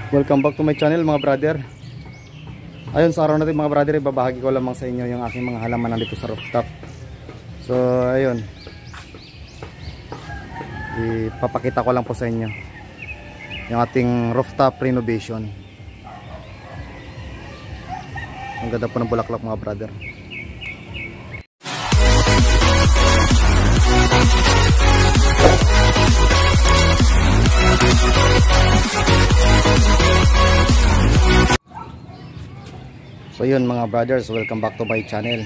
Welcome back to my channel mga brother. Ayun, sa araw natin mga brother, ibabahagi ko lamang sa inyo yung aking mga halaman nandito sa rooftop. So ayun, ipapakita ko lang po sa inyo yung ating rooftop renovation. Ang ganda po ng bulaklak mga brother. So yun mga brothers, welcome back to my channel.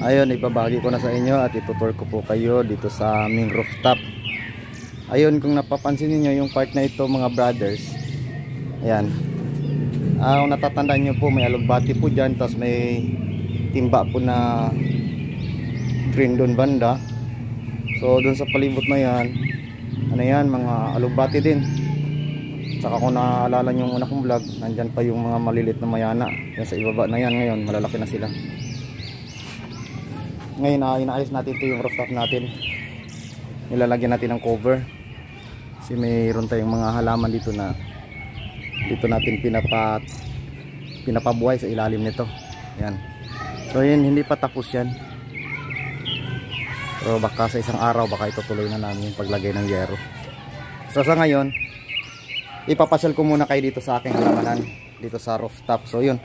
Ayun, ibabahagi ko na sa inyo at itutur ko po kayo dito sa aming rooftop. Ayun, kung napapansin niyo yung part na ito mga brothers, ayan, kung natatandaan nyo po, may alugbati po dyan, tapos may timba po na green doon banda. So doon sa palibot na yan, ano yan, mga alugbati din. Saka kung naaalala nyo yung una kong vlog, nandyan pa yung mga malilit na mayana. Yan sa ibaba na yan ngayon, malalaki na sila. Ngayon inaayos natin ito yung rooftop natin. Nilalagyan natin ng cover. Kasi mayroon tayong mga halaman dito na dito natin pinapabuhay sa ilalim nito. Yan. So yun, hindi pa tapos yan. So baka sa isang araw, baka itutuloy na namin yung paglagay ng yero. So sa ngayon, ipapasyal ko muna kayo dito sa aking halamanan dito sa rooftop. So yun,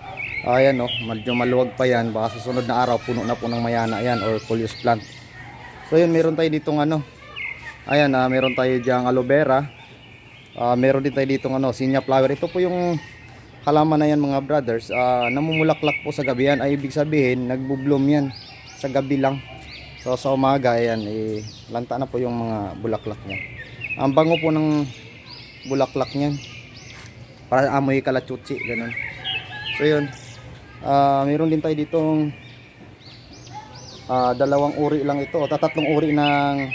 ayan, medyo maluwag pa yan, baka susunod na araw puno na po ng mayana yan or coleus plant. So yun, meron tayo ditong ayan, meron tayo diyang aloe vera, meron din tayo ditong zinnia flower. Ito po yung halaman na yan mga brothers, namumulaklak po sa gabi yan, ay ibig sabihin nagbo-bloom yan sa gabi lang. So sa umaga, ayan, lanta na po yung mga bulaklak niya. Ang bango po ng bulaklak niyan, para amoy kalachuchi, ganun. So yun, mayroon din tayo ditong dalawang uri lang ito, o tatlong uri ng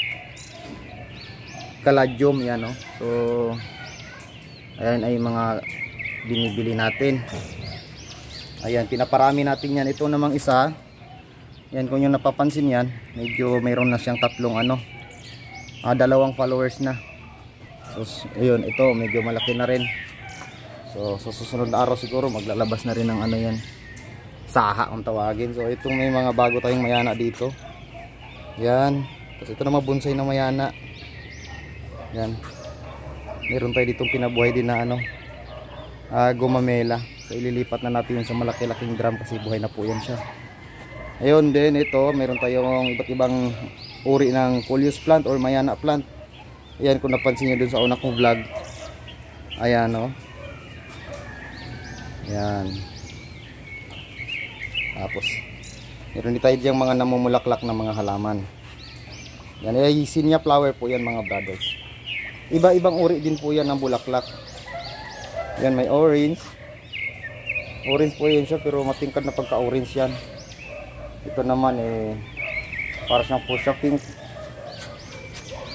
caladium yan, So ayan ay mga binibili natin. Ayan, pinaparami natin yan. Ito namang isa, yan, kung yung napapansin yan, medyo mayroon na siyang tatlong dalawang followers na. So ayun, ito medyo malaki na rin. So sa susunod na araw siguro maglalabas na rin ng yan, saha ang tawagin. So itong may mga bago tayong mayana dito. Yan. Tapos ito naman bonsai na mayana. Yan. Meron tayo ditong pinabuhay din na gumamela. So ililipat na natin yun sa malaki-laking drum kasi buhay na po yan siya. Ayun din, ito meron tayong iba't ibang uri ng coleus plant or mayana plant. Ayan, kung napansin nyo dun sa una kong vlog, ayan, ayan. Tapos meron din tayo diyang mga namumulaklak na mga halaman. Yan ay zinnia flower po yan mga brothers. Iba-ibang uri din po yan ng bulaklak. Yan, may orange. Orange po yan siya, pero matingkad na pagka-orange yan. Ito naman para siyang po siya pink.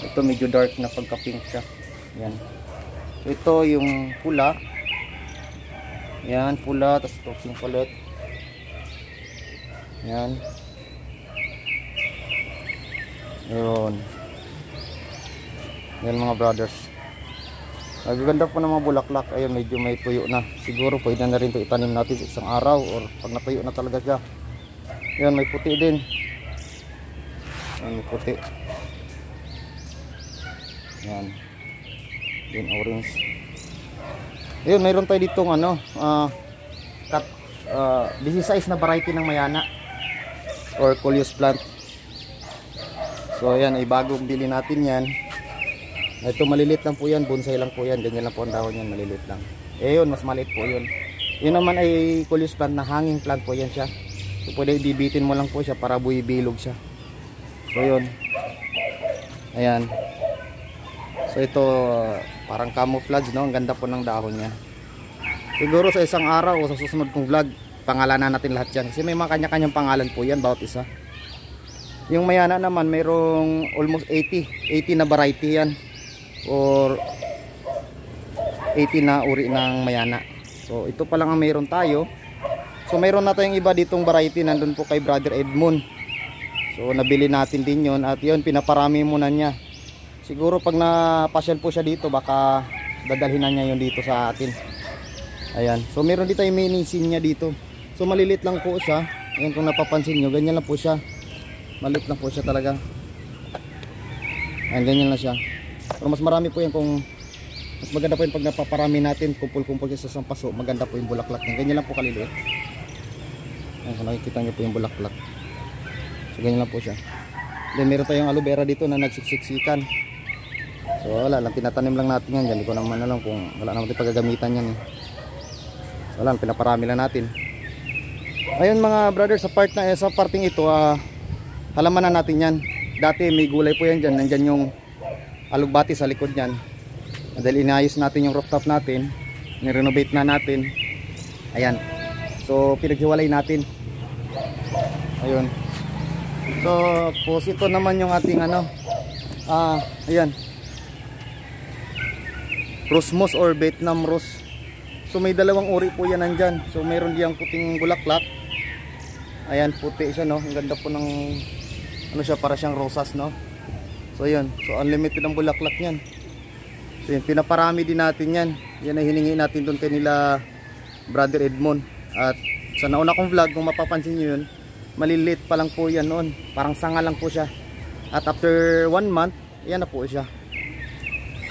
Ito medyo dark na pagka-pink siya. Yan. So ito yung pula. Yan, pula. Tapos ito pink ulit. Yan. Yun. Yan mga brothers. Nagaganda po ng mga bulaklak. Ayun, medyo may tuyo na. Siguro pwede na rin ito itanim natin sa isang araw or pag natuyo na talaga siya. Yan, may puti din. Yan, may puti. Yan. Yan, orange. Ayun, mayroon tayo ditong 16 na variety ng mayana or coleus plant. So ayan, ay bagong bili natin yan. Ito malilit lang po yan, bonsai lang po yan, ganyan lang po ang dahon yan, malilit lang. Ayun, mas maliit po yun. Yun naman ay coleus plant na hanging plant po yan siya. So pwede bibitin mo lang po siya para buibilog siya. So yun. Ayan. So ito parang camouflage, ang ganda po ng dahon niya. Siguro sa isang araw o sa susunod kong vlog, pangalanan natin lahat yan. Kasi may mga kanya-kanyang pangalan po yan, bawat isa. Yung mayana naman, mayroong almost 80 na variety yan. Or 80 na uri ng mayana. So ito pa lang ang mayroon tayo. So mayroon na tayong iba ditong variety, nandun po kay Brother Edmond. So nabili natin din yon at yun, pinaparami muna niya. Siguro pag napasyal po siya dito, baka dadalhin na niya yun dito sa atin. Ayan, so meron dito yung mini scene niya dito. So malilit lang po siya. Ayan, kung napapansin nyo, ganyan lang po siya. Maliit lang po siya talaga. Ayan, ganyan lang siya. Pero mas marami po yan kung mas maganda po yung pag napaparami natin, kumpul-kumpul sa isang paso, maganda po yung bulaklak niya. Ganyan lang po kaliliit. Ayan, kung nakikita nyo po yung bulaklak. So ganyan lang po siya. Then meron tayong aloe vera dito na nagsiksiksikan. So wala lang, tinatanim lang natin yan. Hindi ko naman alam kung wala naman tayong paggagamitan yan. So wala, pinaparami lang natin. Ayun mga brother, sa parting ito, halaman na natin yan. Dati may gulay po yan dyan. Nandyan yung alugbati sa likod yan. Dahil inayos natin yung rooftop natin, nirenovate na natin. Ayan, so pinaghiwalay natin. Ayun. So tapos ito naman yung ating ano, ayan, rose moss or Vietnam rose. So may dalawang uri po yan nandyan. So mayroon diyang puting bulaklak. Ayan, puti siya, no. Ang ganda po ng ano siya, para siyang rosas, no. So yun, so unlimited ang bulaklak niyan. So yun, pinaparami din natin yan. Yan ay hiningi natin doon kay nila Brother Edmond. At sa nauna kong vlog, kung mapapansin nyo yun, maliliit pa lang po yan noon. Parang sanga lang po siya. At after 1 month, yan na po siya.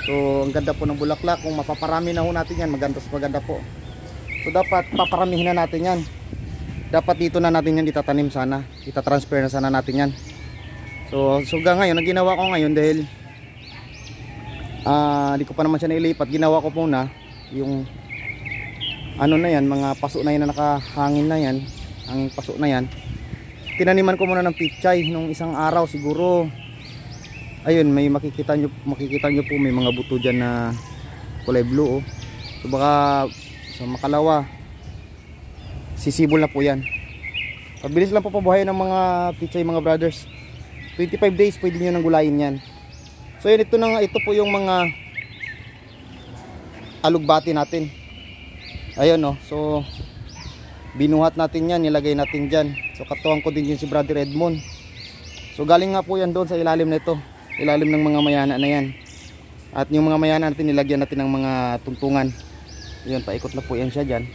So ang ganda po ng bulaklak. Kung mapaparami na ho natin yan, maganda po. So dapat paparamihin na natin yan. Dapat dito na natin yan itatanim sana. Itatransfer na sana natin yan. So ngayon, ang ginawa ko ngayon dahil di ko pa naman siya nailipat, ginawa ko muna yung ano na yan, mga paso na yan na nakahangin na yan, hanging paso na yan. Tinaniman ko muna ng pichay nung isang araw siguro. Ayun, may makikita nyo po, may mga buto dyan na kulay blue, oh. So baka sa makalawa sisibol na po yan. Pabilis lang po pabuhayan ng mga pichay mga brothers. 25 days pwede nyo nang gulayin yan. So yun, ito po yung mga alugbati natin. Ayun, no. So binuhat natin yan, nilagay natin dyan. So katuwang ko din yun si Brother Edmond. So galing nga po yan doon sa ilalim nito, ilalim ng mga mayana na yan. At yung mga mayana natin, nilagyan natin ng mga tuntungan. Yun, paikot na po yan siya dyan.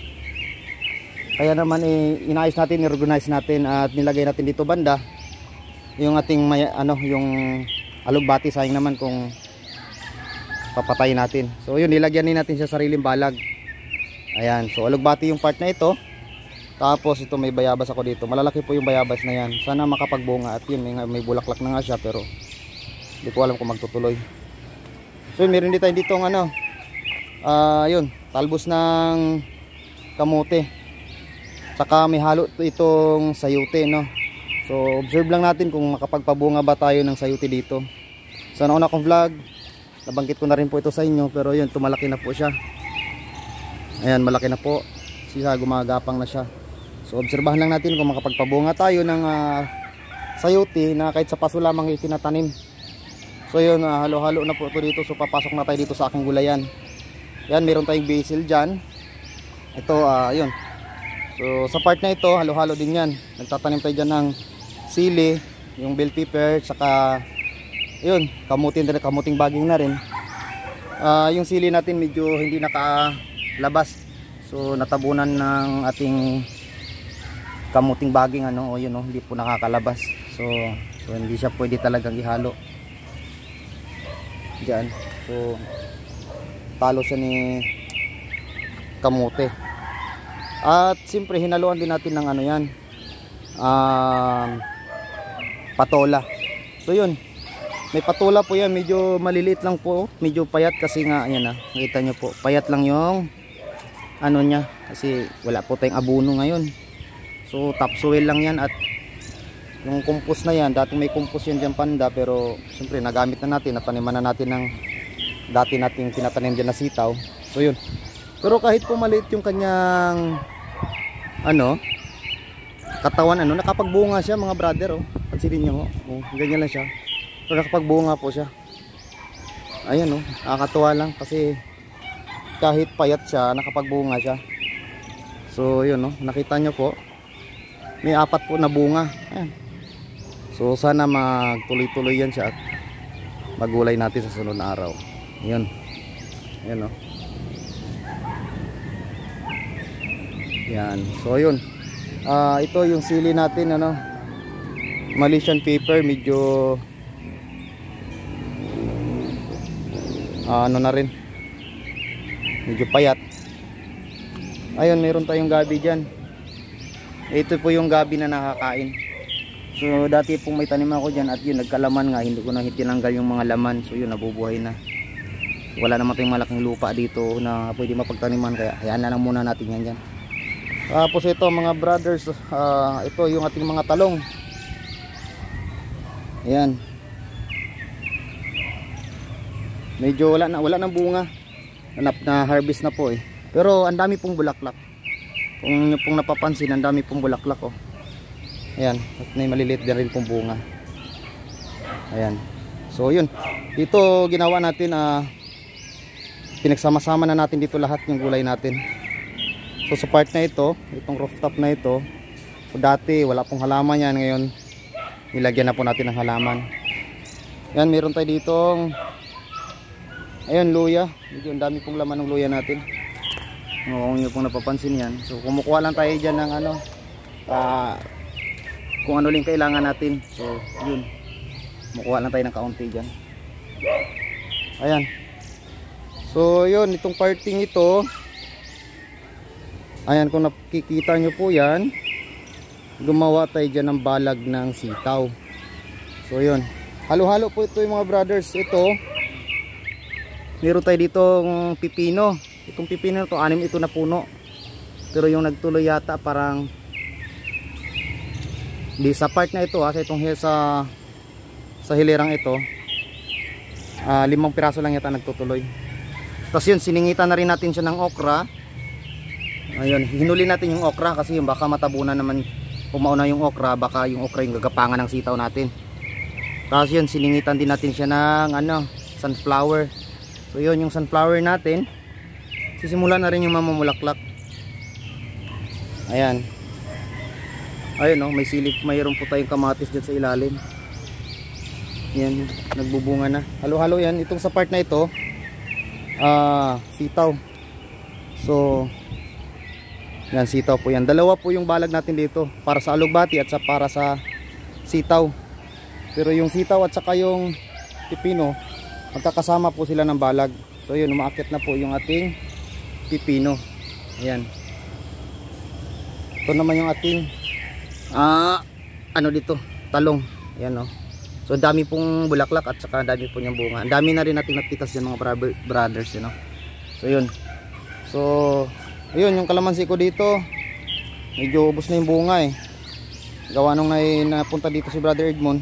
Kaya naman inayos natin, i-organize natin at nilagay natin dito banda yung ating yung alugbati. Sayang naman kung papatayin natin. So yun, nilagyan din natin sa sariling balag. Ayan, so alugbati yung part na ito. Tapos ito, may bayabas ako dito. Malalaki po yung bayabas na yan. Sana makapagbunga. At yun, may bulaklak na nga siya, pero hindi ko alam kung magtutuloy. So yun, meron dito ditong yun, talbos ng kamote. Saka may halo itong sayute, no. So observe lang natin kung makapagpabunga ba tayo ng sayute dito. Sa nauna kong vlog, nabanggit ko na rin po ito sa inyo, pero yun, tumalaki na po siya. Ayan, malaki na po siya, gumagapang na siya. So obserbahan lang natin kung makapagpabunga tayo ng sayute na kahit sa paso lamang itinatanim. So yun, halo-halo na po ito dito. So papasok na tayo dito sa aking gulayan. Yan, meron tayong basil dyan. Ito, yun. So sa part na ito, halo-halo din yan. Nagtatanim tayo dyan ng sili, yung bell pepper, saka yun, kamuting baging na rin. Yung sili natin medyo hindi nakalabas. So natabunan ng ating kamuting baging, o yun, hindi po nakakalabas. So hindi siya pwede talagang ihalo diyan. So talo siya ni kamote. At siyempre hinaluan din natin ng yan, patola. So yun, may patola po yan, medyo maliliit lang po, medyo payat kasi nga, ayan nakita nyo po, payat lang yung niya, kasi wala po tayong abono ngayon. So topsoil lang yan. At yung compost na yan, dati may compost yan dyan panda, pero siyempre nagamit na natin, nataniman na natin ng dati nating tinatanim dyan na sitaw. So yun, pero kahit po maliit yung kanyang katawan, nakapagbunga siya mga brother, pansinin nyo, ganyan lang siya, pero nakapagbunga po siya. Ayan, nakakatuwa lang kasi kahit payat siya, nakapagbunga siya. So yun, nakita nyo po, may 4 po na bunga. Ayan. So sana magtuloy-tuloy yan siya at magulay natin sa sunod na araw. Yun, ayan, Yan. So yun. Ito yung sili natin, ano, Malaysian pepper, medyo ano na rin, medyo payat. Ayun, meron tayong gabi dyan. Ito po yung gabi na nakakain. So dati pong may tanim ako dyan at yun, nagkalaman nga, hindi ko na tinanggal yung mga laman. So yun, nabubuhay na. Wala naman tayong malaking lupa dito na pwede mapagtaniman, kaya hayaan na lang muna natin yan dyan. Tapos ito mga brothers, ito yung ating mga talong. Ayan. Medyo wala nang bunga. Na harvest na po eh. Pero ang dami pong bulaklak. Kung niyo pong napapansin, ang dami pong bulaklak oh. Ayan, at may maliliit din rin pong bunga. Ayan. So yun, dito ginawa natin, pinagsama-sama na natin dito lahat yung gulay natin. So sa part na ito, itong rooftop na ito, so dati wala pong halaman yan, ngayon nilagyan na po natin ng halaman. Yan, meron tayo ditong, ayun, luya. Medyo ang dami pong laman ng luya natin. Kung nyo pong napapansin yan. So kumukuha lang tayo dyan ng ano, kung ano lang kailangan natin. So yun, kumukuha lang tayo ng kaunti dyan. Ayan. So yun, itong parting ito, ayan, kung nakikita nyo po yan, gumawa tayo dyan ng balag ng sitaw. So yun, halo-halo po ito yung mga brothers. Ito, meron tayo ditong pipino. Itong pipino na ito, 6 ito na puno. Pero yung nagtuloy yata parang di sa part na ito, sa itong sa hilirang ito, 5 piraso lang yata nagtutuloy. Tapos yun, siningitan na rin natin siya ng okra. Ayun, hinuli natin yung okra kasi yung baka matabunan naman, pumauna yung okra, baka yung okra yung gagapangan ng sitaw natin. Tapos yun, siningitan din natin siya ng ano, sunflower. So yun, yung sunflower natin, sisimula na rin yung mamumulaklak. Ayan. Ayun oh, may silip, mayroon po tayong kamatis dyan sa ilalim. Yan, nagbubunga na. Halo-halo yan. Itong sa part na ito, sitaw. So yan, sitaw po yan. Dalawa po yung balag natin dito, para sa alugbati at para sa sitaw. Pero yung sitaw at saka yung pipino, magkakasama po sila ng balag. So yun, umaakit na po yung ating pipino. Ayan. Ito naman yung ating ano dito, talong. Ayan oh. So dami pong bulaklak at saka dami po niyang bunga. Ang dami na rin nating napitas yan mga brothers, you know? So yun. So ayun, yung kalamansi ko dito, medyo ubos na yung bunga eh. Gawa nung napunta dito si Brother Edmond,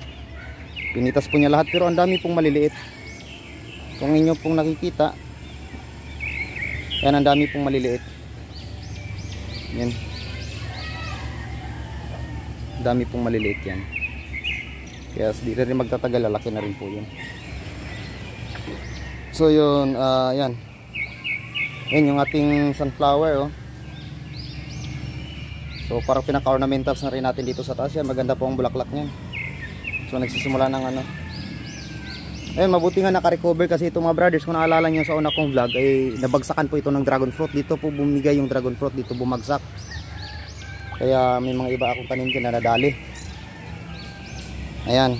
pinitas po niya lahat, pero ang dami pong maliliit. Kung inyo pong nakikita, yan, ang dami pong maliliit. Yan, dami pong maliliit yan. Kaya di rin magtatagal, lalaki na rin po yun. So yun, yan. Yan yung ating sunflower oh. So parang pinaka-ornamentals na rin natin dito sa taas yan. Maganda po ang bulaklak niyan. So nagsisimula ng ano. Ayun, mabuti nga naka-recover kasi ito mga brothers, kung naalala nyo sa una kong vlog, ay nabagsakan po ito ng dragon fruit. Dito po bumigay yung dragon fruit, dito bumagsak. Kaya may mga iba akong tanim dyan na nadali. Ayan.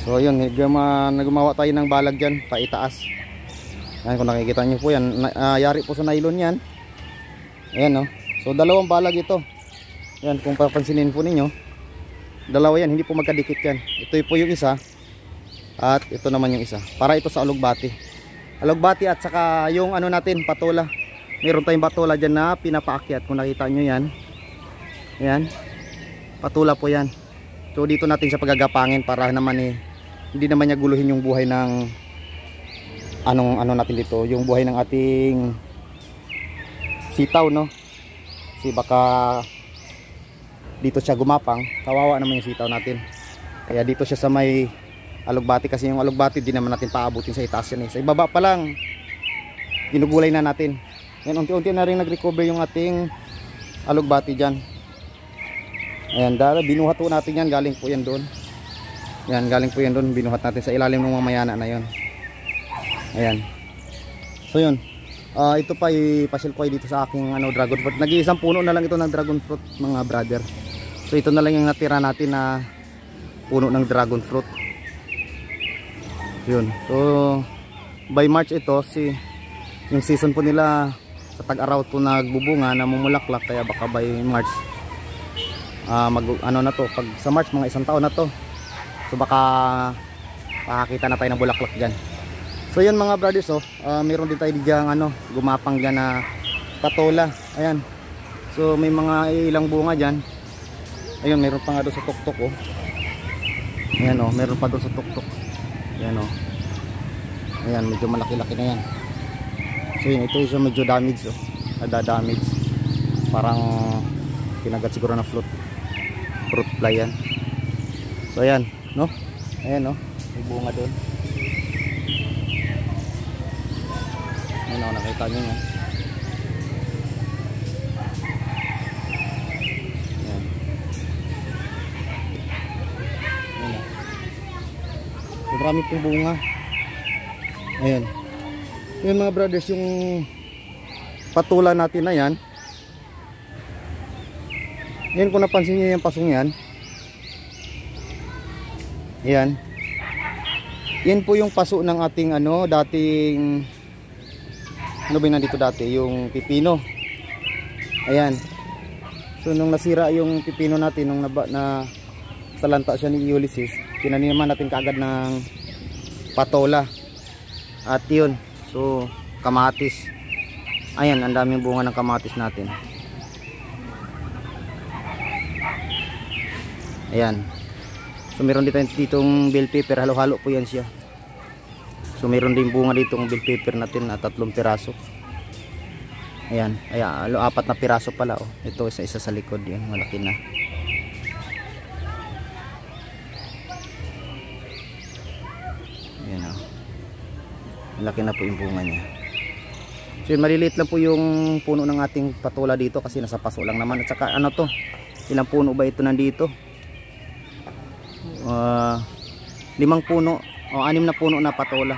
So yun, naggumawa tayo ng balag dyan, paitaas. Ayan, kung nakikita nyo po yan, yari po sa nylon yan. Ayan oh. So dalawang balag ito. Ayan, kung papansinin po ninyo, dalawa yan, hindi po magkadikit yan. Ito po yung isa, at ito naman yung isa. Para ito sa alugbati. Alugbati at saka yung ano natin, patola. Meron tayong patola dyan na pinapaakyat. Kung nakita nyo yan, ayan, patola po yan. So dito natin siya pagagapangin para naman hindi naman niya guluhin yung buhay ng ano natin dito, yung buhay ng ating sitaw, no? Kasi baka dito siya gumapang, kawawa naman yung sitaw natin. Kaya dito siya sa may alugbati, kasi yung alugbati di naman natin paabutin sa itaas yan eh. Sa ibaba pa lang ginugulay na natin. Yan, unti-unti na rin nag-recover yung ating alugbati dyan. Ayan, binuhat po natin yan, galing po yan doon. Yan, galing po yan doon, binuhat natin sa ilalim ng mga mayana na yon. Ayan. So yun, Ito pa ipasyal ko ay dito sa aking dragon fruit. Nag-iisang puno na lang ito ng dragon fruit mga brother. So ito na lang yung natira natin na puno ng dragon fruit. Yun. So by March ito yung season po nila sa tag-araw to nagbubunga, namumulaklak, kaya baka by March na to, pag sa March mga 1 taon na to. So baka makakita na tayo ng bulaklak diyan. So yun mga brothers, meron din tayo diyan gumapang diyan na patola. Ayan. So may mga ilang bunga diyan. Ayun, meron pa nga doon sa tuktok Ayan meron pa doon sa tuktok. Ayan Ayan, medyo malaki-laki na yan. So yun, ito isa medyo damage damage. Parang kinagat siguro na fruit fly yan. So ayan, ayan may bunga doon. Ayan nakita nyo yan. Ayan. Ayan so, marami pong bunga. Ayan. Ayan mga brothers, yung patula natin na yan. Ayan, kung napansin nyo yung pasong yan. Ayan. Yan po yung paso ng ating dating ba yung nandito dati, yung pipino. Ayan. So nung nasira yung pipino natin, nung salanta siya ni Ulysses, tinaniman natin kaagad ng patola. At yun, so kamatis. Ayan, ang daming bunga ng kamatis natin. Ayan. So meron ditong bell pepper, halo-halo po yan siya. So meron din bunga ditong bell pepper natin na 3 piraso. Ayan, 4 na piraso pala Ito isa sa likod, yan malaki na. Ayan malaki na po yung bunga niya. So maliliit lang po yung puno ng ating patola dito kasi nasa paso lang naman. At saka to, ilang puno ba ito nandito? 5 puno o 6 na puno na patola.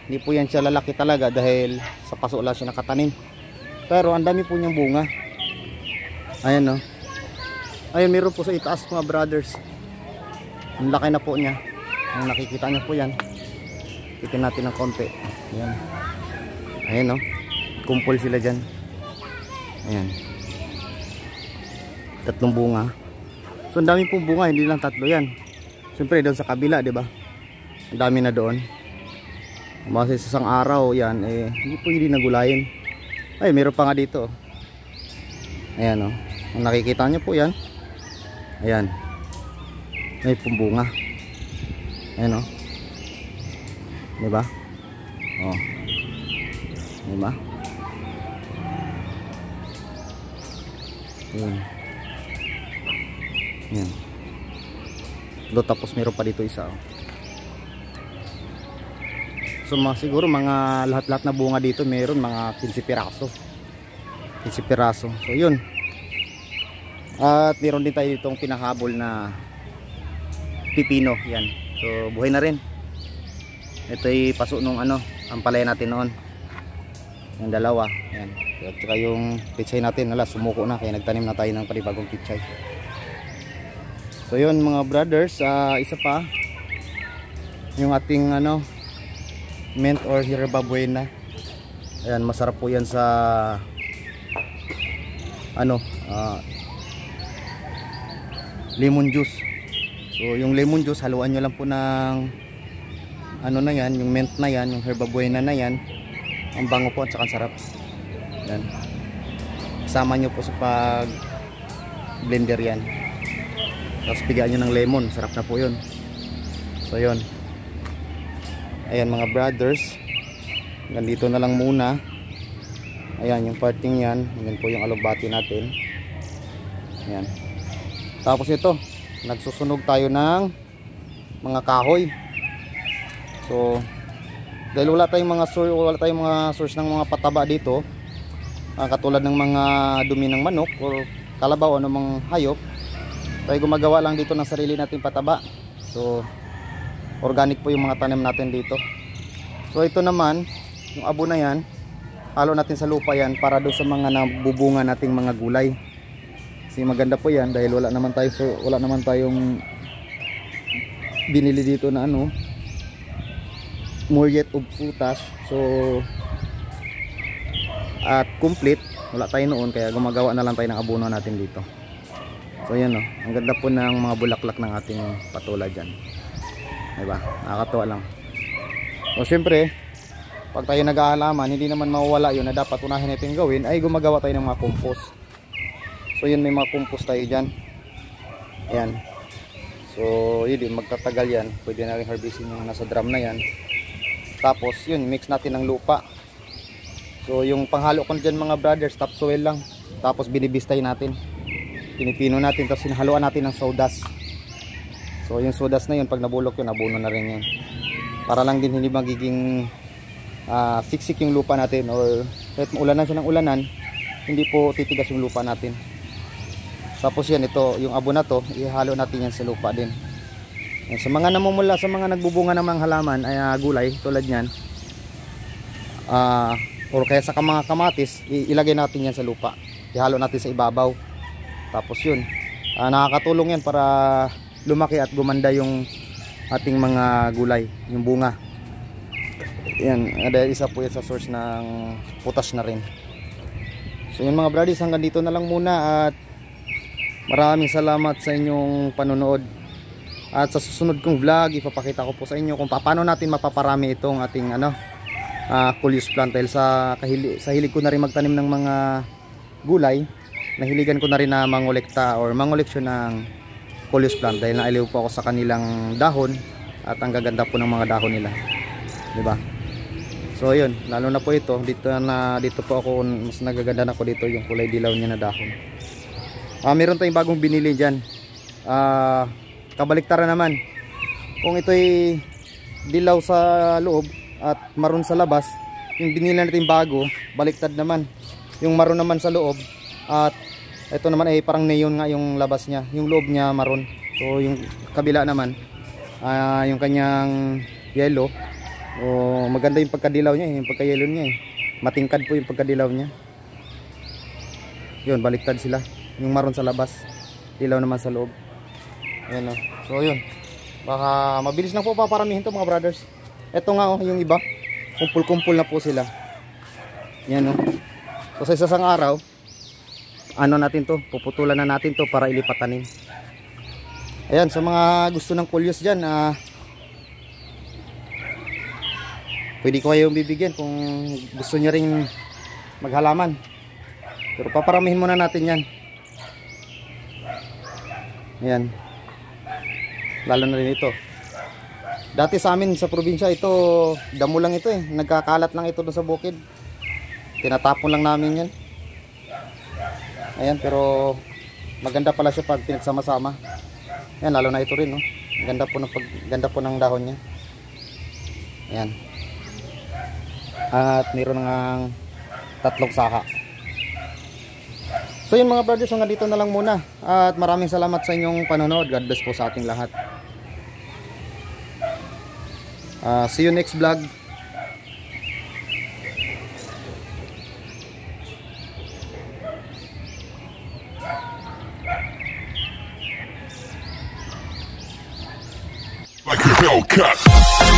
Hindi po yan siya lalaki talaga dahil sa paso lang siya nakatanim. Pero ang dami po niyang bunga. Ayan Ayan, meron po sa itaas mga brothers. Ang laki na po niya. Ang nakikita niyo po yan. Titin natin ng konti. Ayan. Ayan kumpol sila dyan. Ayan. 3 bunga. So ang dami pong bunga, hindi lang 3 yan. Siyempre doon sa kabila, di ba? Ang dami na doon. Base sa isang araw yan, hindi po hindi nagulayin. Ay, meron pa nga dito. Ayan Ang nakikita nyo po yan. Ayan. May pumbunga. Ayan di ba? Di ba? Ayan. Ayan. Tapos meron pa dito isa So siguro mga lahat-lahat na bunga dito meron mga 15 piraso. 15 piraso. So yun. At meron din tayo ditong pinahabol na pipino. Yan. So buhay na rin. Ito ay paso nung ampalaya natin noon. Yung dalawa. Yan. At saka yung pichay natin sumuko na kaya nagtanim na tayo ng panibagong pichay. So yun mga brothers, isa pa yung ating mint or herba buena. Ayan, masarap po yan sa lemon juice. So yung lemon juice haluan nyo lang po ng na yan, yung mint na yan, yung herba buena na yan. Ang bango po at saka sarap. Ayan. Sama nyo po sa pag blender yan. Tapos bigyan nyo ng lemon, sarap na po yun. So yun. Ayan mga brothers, ganito na lang muna. Ayan yung parting yan. Ayan po yung alugbati natin. Ayan. Tapos ito, nagsusunog tayo ng mga kahoy. So dahil wala tayong mga source ng mga pataba dito, katulad ng mga dumi ng manok o kalabaw o namang hayop, tayo gumagawa lang dito ng sarili nating pataba. So organic po yung mga tanim natin dito. So ito naman, yung abo na yan, halo natin sa lupa yan para doon sa mga nabubunga nating mga gulay. Kasi maganda po yan dahil wala naman tayong binili dito na ano, muriet of putas. So at complete, wala tayo noon, kaya gumagawa na lang tayo ng abono natin dito. So yan o, ang ganda po ng mga bulaklak ng ating patula dyan, diba? Nakakatuwa lang. So syempre, pag tayo nag-aalaman, hindi naman mawawala yun na dapat unahin natin gawin ay gumagawa tayo ng mga compost. So yun, may mga compost tayo dyan. Ayan. So yun, magtatagal yan. Pwede na rin harvestin yung nasa drum na yan. Tapos yun, mix natin ng lupa. So yung panghalo ko dyan mga brothers, topsoil lang. Tapos binibistay natin. Pinipino natin, tapos hinahaluan natin ng sawdust. So yung sawdust na yun, pag nabulok yun, nabuno na rin yun. Para lang din hindi magiging siksik yung lupa natin, or kahit maulanan siya ng ulanan, hindi po titigas yung lupa natin. Tapos yan, ito, yung abo na to, ihalo natin yan sa lupa din. Yan, sa mga namumula, sa mga nagbubunga ng mga halaman, ay gulay, tulad yan, or kaya sa mga kamatis, ilagay natin yan sa lupa. Ihalo natin sa ibabaw. Tapos yun, nakakatulong yan para lumaki at gumanda yung ating mga gulay, yung bunga. Yan, dahil isa po yan sa source ng potash na rin. So yun mga brothers, hanggang dito na lang muna at maraming salamat sa inyong panonood. At sa susunod kong vlog, ipapakita ko po sa inyo kung paano natin mapaparami itong ating coleus plant. Dahil sa hilig ko na rin magtanim ng mga gulay, nahiligan ko na rin na mangolekta or mangoleksyon ng coleus plant dahil naaliw po ako sa kanilang dahon at ang gaganda po ng mga dahon nila, diba? So yun, lalo na po ito, dito po ako mas nagaganda na ko dito, yung kulay dilaw niya na dahon. Meron tayong bagong binili dyan, kabaliktaran naman. Kung ito'y dilaw sa loob at maroon sa labas, yung binili natin bago, baliktad naman. Yung maroon naman sa loob at ito naman ay parang neon nga yung labas niya, yung loob niya maroon. So yung kabila naman, yung kanyang yellow. Maganda yung pagkadilaw niya, yung pagka-yellow niya. Matingkad po yung pagkadilaw niya. Yun, baliktad sila. Yung maroon sa labas, dilaw naman sa loob. Ayan o. So yun, baka mabilis na po paparamihin to mga brothers. Ito nga yung iba, kumpul-kumpul na po sila. Yan o. So sa isang araw, natin to, puputulan na natin to para ilipatanin. Ayan, sa mga gusto ng coleus dyan, pwede ko kayong bibigyan kung gusto nyo ring maghalaman. Pero paparamihin muna natin yan. Ayan, lalo na rin ito. Dati sa amin sa probinsya, ito damo lang ito nagkakalat lang ito doon sa bukid. Tinatapon lang namin yan. Ayan, pero maganda pala siya pag pinagsama-sama. Ayan, lalo na ito rin, no? Ganda po ng dahon niya. Ayan. At mayroon ng 3 saka. So yun mga brothers, hanggang dito na lang muna. At maraming salamat sa inyong panonood. God bless po sa ating lahat. See you next vlog. Like a Hellcat.